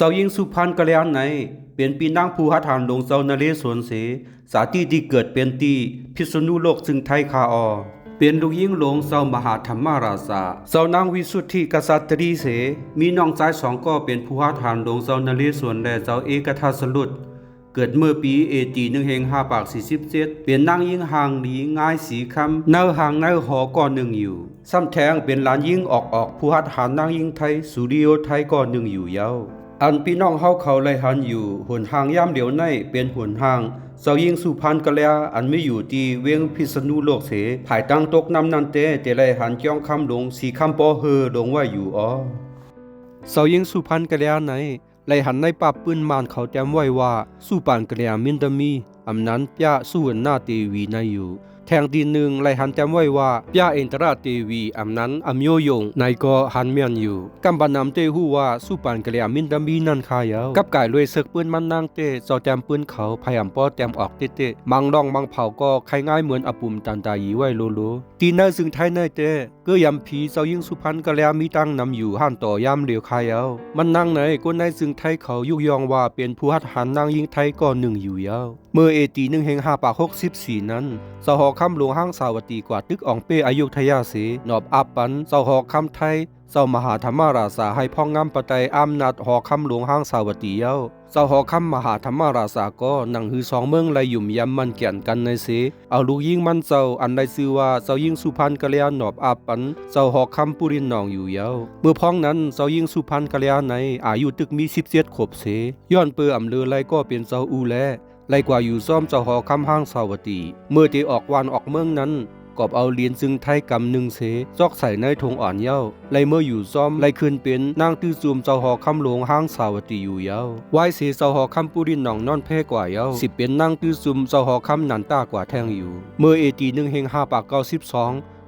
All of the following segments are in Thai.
เจ้ายิ่งสุพรรณกะเลียนไหนเป็นปีนางผู้หัดหานลงเจ้านเรศวรเสสาที่ที่เกิดเป็นตีพิษณุโลกซึ่งไทยคาออเป็นลูกยิ่งหลวงเจ้ามหาธรรมราชาเจ้านางวิสุทธิกษัตริย์เสมีน้องชายสองก็เป็นผู้หัดหานลงเจ้านเรศวรและเจ้าเอกทัศลุดเกิดเมื่อปี1/5/47เป็นนางยิ่งห่างหลีง่ายสีคำเนื้อห่างเนื้อหอก่อหนึ่งอยู่ซ้ำแทงเป็นหลานยิ่งออกผู้หัดหานนางยิ่งไทยสุริโยไทยก่อหนึ่งอยู่เยาอันพี่น้องเฮาเขาไลหันอยู่หนทางย่ำเหลียวในเป็นหนทางเจ้ายิ่งสุพรรณกะเลียอันไม่อยู่ที่เวียงพิษณุโลกเสภายตั้งตกน้ำนันเตไลหันจ้องคำลงสีคำปอเฮอลงว่าอยู่อ๋อเจ้ายิ่งสุพรรณกะเลียไหนไลหันในปับปืนมานเขาแต้มไว้ว่าสุพรรณกะเลียมินตมีอำนั้นปะสู้หน้าเตวีนายอยู่แทงทีหนึ่งไลหันแต้มไว้ว่าปะเอ็นตราเตวีอำนั้นอำโยยงนายก็หันเมียนอยู่กำบันนำเตหูว่าสุพรรณกะเลียมินตมีนั่นขายาวกับกายรวยศึกปืนมันนางเตเจ้าแต้มปืนเขาพยายามป้อแต้มออกเตมังร่องมังเผาก็ใครง่ายเหมือนอปุ่มตันตายีไว้โลโลตีน่าซึ่งไทยในเตก็ยำผีเจ้ายิ่งสุพรรณกะเลียมีตั้งนำอยู่ห้านต่อยามเหลียวขายาวมันนั่งไหนก็ในซึ่งไทยเขายุยองว่าเป็นผู้หัดหันนางยิ่งไทยก็หนึ่งอยู่ยาวเมื่อ1/5/64นั้นเจ้าหอคำหลวงห้างสาวตีกว่าตึกอ่องเป้อยุธยาเสนอบอับปันเจ้าหอคำไทยเจ้ามหาธรรมราชาให้พ่องงามปไตยอำนาจหอคำหลวงห้างสาวตีเย้าเจ้าหอคำมหาธรรมราชาก็นั่งหือสองเมืองไลยุ่มยำมันเกี่ยนกันในเสเอาลูกยิ่งมันเจ้าอันใดชื่อว่าเจ้ายิ่งสุพรรณกะเลียนอบอับปันเจ้าหอคำปุรินนองอยู่เย้าเมื่อพ้องนั้นเจ้ายิ่งสุพรรณกะเลียในอายุตึกมี17ขบเสย้อนเปืออำเลือไรก็เป็นเจ้าอูแลไล่กว่าอยู่ซ่อมเจ้าหอคำห้างสาวตีเมื่อที่ออกวันออกเมืองนั้นกอบเอาเหรียญซึ่งไทยกำหนึ่งเสจอกใส่ในธงอ่อนเย้าไล่เมื่ออยู่ซ่อมไล่ขึ้นเป็นนางตื้อซูมเจ้าหอคำหลวงห้างสาวตีอยู่เย้าไหวเสเจ้าหอคำปุรินหนองนอนแพ้กว่าเย้าสิเป็นนางตื้อซูมเจ้าหอคำนันตากว่าแทงอยู่เมื่อ1/5/92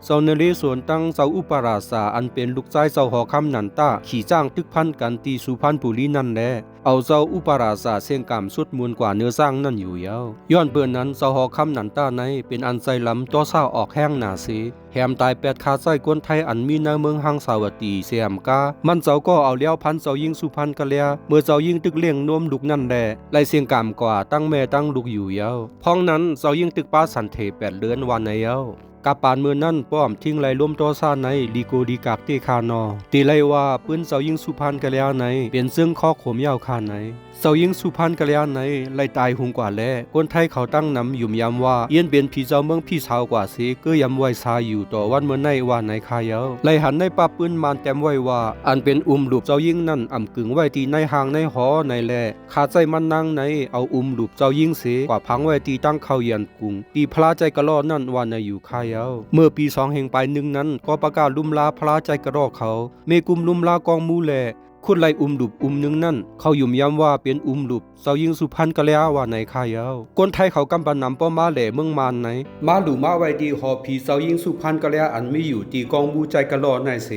เจ้านเรศวรตั้งเจ้าอุปราชาอันเป็นลูกชายเจ้าหอคำนันตาขี่จ้างตึกพันกันตีสุพรรณบุรีนั่นแลเอาเจ้าอุปราชาเสียงกามสุดมูลกว่าเนื้อสร้างนั่นอยู่เย้าย้อนเปื้อนนั้นเจ้าหอคำนันตาในเป็นอันใจล้ำต่อเศร้าออกแห้งหนาเสแหมตาย8ขาไส้ก้นไทยอันมีในเมืองหังสาวตีเสียมกามันเจ้าก็เอาเลี้ยวพันเจ้ายิ่งสุพรรณกะเลียเมื่อเจ้ายิ่งตึกเลี้ยงนมลูกนั่นแลไล่เสียงกามกว่าตั้งแม่ตั้งลูกอยู่เย้าพ้องนั้นเจ้ายิ่งตึกป้าสันเท8เดือนวันในเย้ากับปานเมื่อนั้นป้อมทิ้งไหลล้มต่อซ่าในลีโกดีกากเตคานอตีไลว่าปืนเสายิงสุพรรณกะเลียในเป็นซึ่งข้อขมยาวคาในเสายิงสุพรรณกะเลียในไล่ตายหุงกว่าแลคนไทยเขาตั้งนำยุ่มยำว่าเอียนเป็นพี่เจ้าเมืองพี่สาวกว่าเสก็ยำไว้ซาอยู่ต่อวันเมื่อในว่าในคายาวไล่หันในป้าปืนมานแต้มไว้ว่าอันเป็นลูบเจ้ายิงนั่นอ่ำกึ่งไว้ที่ในหางในหอในแลขาดใจมันนางในเอาลูบเจ้ายิงเสกว่าพังไว้ที่ตั้งเขาเยียนกุงตีพระใจกะล้อนั่นว่าในอยู่คายาวเมื่อปี2แห่งไปหนึ่งนั้นก็ประกาศลุมลาพระใจกระรอกเขาเมกุมลุมลากองมูแลคุณไลดุบหนึ่งนั้นเขายุ่มย้ำว่าเป็นดุบเจ้ายิงสุพรรณกะเลียว่าในคายาวคนไทยเขากำปันนำป้อมาแหล่เมืองมานไหนมาหลูมาไว้ดีหอผีเจ้ายิงสุพรรณกะเลียอันไม่อยู่ตีกองมูใจกระรอกในเส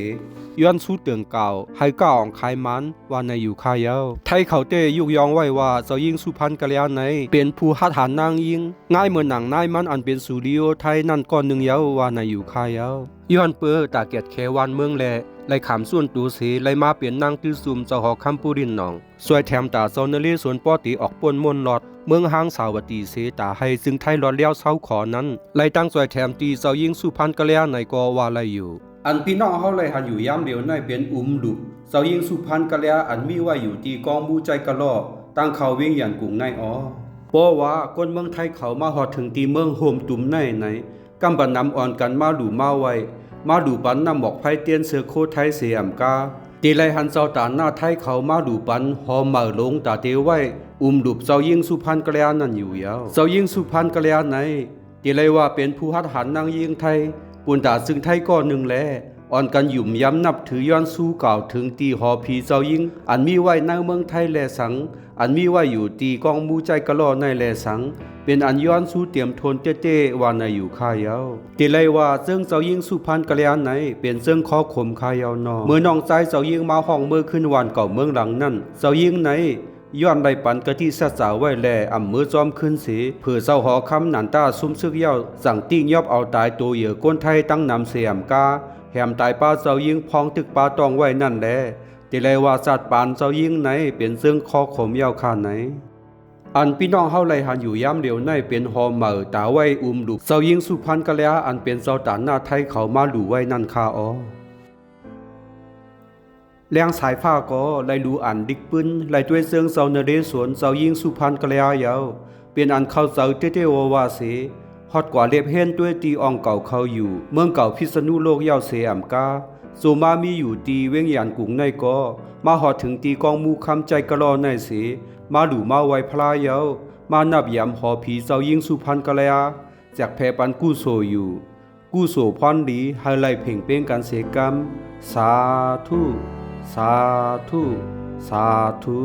ย้อนสู้เตืองเก่าให้ก้าวขายมันว่าในอยู่คายาวไทยเขาเตยุกยองไว้ว่าเจ้ายิงสุพรรณกะเลียในเป็นผู้หัดหานนางยิงง่ายเหมือนหนังนายมันอันเป็นสุริโยไทยนั่นก่อนหนึ่งเยาว่าในอยู่คายาวย้อนเปื้อตาเกียดแควานเมืองแลไล่ขามส่วนตูเสไล่มาเปลี่ยนนางตื้อซุมเจ้าหอคำปุรินหนองสวยแถมตาเจ้านเรศวรป้อตีออกป่นมนหลอดเมืองห้างสาวตีเสตาให้ซึ่งไทยหลอดเลี้ยวเศร้าขอนั้นไล่ตั้งสวยแถมตีเจ้ายิงสุพรรณกะเลียในกอว่าไล่อยู่อันพี่น้องเฮาเลยหันอยู่ย่ำเดียวในเป็นลุบเจ้ายิงสุพรรณกะเลียอันมีไว้อยู่ที่กองมูใจกะลอตั้งเขาเวียงหยันกุ่งในอ๋อเพราะว่าคนเมืองไทยเขามาฮอดถึงที่เมืองโฮมตุ่มในกำบันนำอ่อนกันมาหลู่มาไว้มาดูปันนำหมอกไผเตียนเสือโคไทยเสียมกาตีไลหันเจ้าตาหน้าไทยเขามาดูปันหอมเหม่อลงตาเตไว้ดุบเจ้ายิงสุพรรณกะเลียนั่นอยู่ยาวเจ้ายิงสุพรรณกะเลียไหนตีไลว่าเป็นผู้หัดหันนางยิงไทยปุ่นตาซึ่งไทยก็หนึ่งแลอ่อนกันยุ่มย้ำนับถือย้อนสู้กล่าวถึงตีหอผีเจ้ายิงอันมีไว้ในเมืองไทยแลสังอันมีไว้อยู่ตีกองมูใจกะลอในแลสังเป็นอันย้อนสู้เตรียมทนเต้ว่าในอยู่คายาวตีไลว่าซึ่งเจ้ายิงสุพรรณกะเลียไหนเป็นซึ่งข้อขมคายาวนอเมื่อน้องใจเจ้ายิงมาห้องเมื่อขึ้นวันเก่าเมืองหลังนั้นเจ้ายิงไหนย้อนใบปันกะที่สัตว์สาวไว้แลอำมือจอมขึ้นเสเพื่อเจ้าหอคำนันตาซุ่มซึกเย้าสั่งติ้งยอบเอาตายตัวเหยื่อก้นไทยตั้งนำเสียมกาแหมตายป้าเจ้ายิงพองตึกป้าตองไว้นั่นแล แต่เลยว่าสัตว์ปานเจ้ายิ่งไหนเป็นซึ่งคอขมยาวขาไหนอันพี่น้องเฮาไหลหันอยู่ย่ำเดียวในเป็นหอมเหม่อตาไว้ลูกเจ้ายิ่งสุพรรณกะแล้วอันเป็นเจ้าตานหน้าไทยเขามาหลู่ไว้นั่นคาอ๋อแรงสายฟ้าก็ไล่รู้อันดิกปืนไล่ด้วยเซิงเจ้านเรศวรเจ้ายิ่งสุพรรณกะแล้วยาวเป็นอันเข้าเจ้าเตๆว่าเสฮอดกว่าเล็บเห็นด้วยตีอ่องเก่าเขาอยู่เมืองเก่าพิษณุโลกยาวเสอำกาโซมามีอยู่ตีเว้งยานกุงในก็มาหอดถึงตีกองมูคำใจกะลอในเสมาหลู่มาไว้พลายาวมานับยำหอผีเจ้ายิ่งสุพรรณกะแล้วจากแพปันกู้โซอยู่กู้โซพรดีให้ไล่เพ่งเป้งกันเสกรรมสาธุสาธุสาธุ